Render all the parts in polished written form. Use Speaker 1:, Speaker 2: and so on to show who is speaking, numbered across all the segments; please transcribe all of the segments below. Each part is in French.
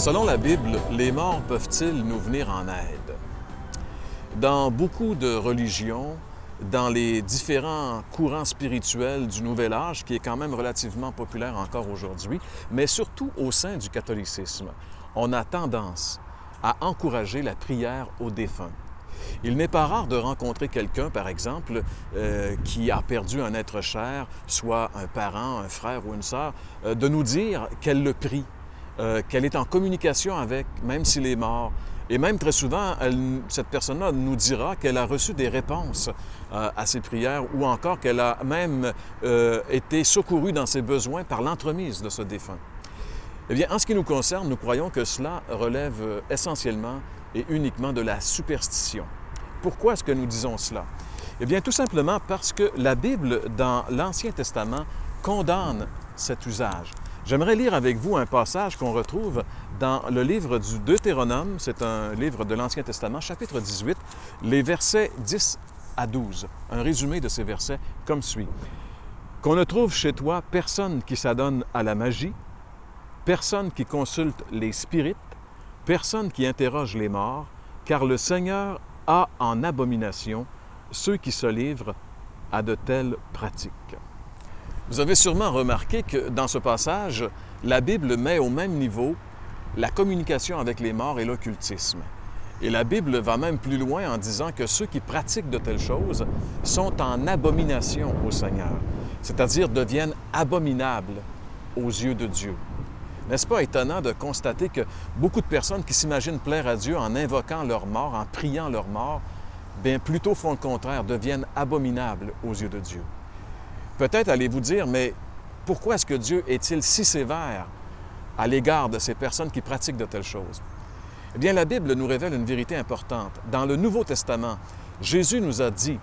Speaker 1: Selon la Bible, les morts peuvent-ils nous venir en aide? Dans beaucoup de religions, dans les différents courants spirituels du Nouvel Âge, qui est quand même relativement populaire encore aujourd'hui, mais surtout au sein du catholicisme, on a tendance à encourager la prière aux défunts. Il n'est pas rare de rencontrer quelqu'un, par exemple, qui a perdu un être cher, soit un parent, un frère ou une sœur, de nous dire qu'elle le prie, qu'elle est en communication avec, même s'il est mort. Et même très souvent, cette personne-là nous dira qu'elle a reçu des réponses à ses prières ou encore qu'elle a même été secourue dans ses besoins par l'entremise de ce défunt. Eh bien, en ce qui nous concerne, nous croyons que cela relève essentiellement et uniquement de la superstition. Pourquoi est-ce que nous disons cela? Eh bien, tout simplement parce que la Bible, dans l'Ancien Testament, condamne cet usage. J'aimerais lire avec vous un passage qu'on retrouve dans le livre du Deutéronome, c'est un livre de l'Ancien Testament, chapitre 18, les versets 10 à 12. Un résumé de ces versets comme suit. « Qu'on ne trouve chez toi personne qui s'adonne à la magie, personne qui consulte les spirites, personne qui interroge les morts, car le Seigneur a en abomination ceux qui se livrent à de telles pratiques. » Vous avez sûrement remarqué que dans ce passage, la Bible met au même niveau la communication avec les morts et l'occultisme. Et la Bible va même plus loin en disant que ceux qui pratiquent de telles choses sont en abomination au Seigneur, c'est-à-dire deviennent abominables aux yeux de Dieu. N'est-ce pas étonnant de constater que beaucoup de personnes qui s'imaginent plaire à Dieu en invoquant leur mort, en priant leur mort, bien plutôt font le contraire, deviennent abominables aux yeux de Dieu. Peut-être allez-vous dire, mais pourquoi est-ce que Dieu est-il si sévère à l'égard de ces personnes qui pratiquent de telles choses? Eh bien, la Bible nous révèle une vérité importante. Dans le Nouveau Testament, Jésus nous a dit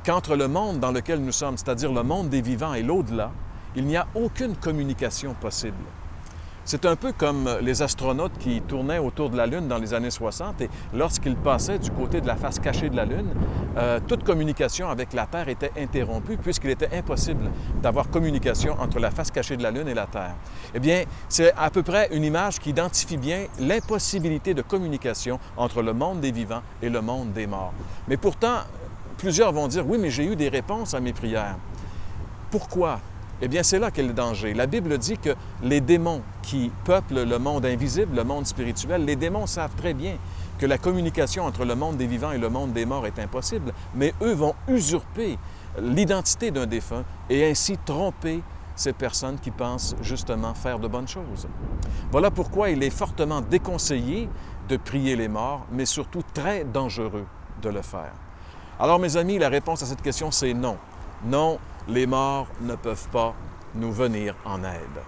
Speaker 1: qu'entre le monde dans lequel nous sommes, c'est-à-dire le monde des vivants et l'au-delà, il n'y a aucune communication possible. C'est un peu comme les astronautes qui tournaient autour de la Lune dans les années 60 et lorsqu'ils passaient du côté de la face cachée de la Lune, toute communication avec la Terre était interrompue puisqu'il était impossible d'avoir communication entre la face cachée de la Lune et la Terre. Eh bien, c'est à peu près une image qui identifie bien l'impossibilité de communication entre le monde des vivants et le monde des morts. Mais pourtant, plusieurs vont dire, oui, mais j'ai eu des réponses à mes prières. Pourquoi? Eh bien, c'est là qu'est le danger. La Bible dit que les démons qui peuplent le monde invisible, le monde spirituel, les démons savent très bien que la communication entre le monde des vivants et le monde des morts est impossible, mais eux vont usurper l'identité d'un défunt et ainsi tromper ces personnes qui pensent justement faire de bonnes choses. Voilà pourquoi il est fortement déconseillé de prier les morts, mais surtout très dangereux de le faire. Alors, mes amis, la réponse à cette question, c'est non. Non, les morts ne peuvent pas nous venir en aide.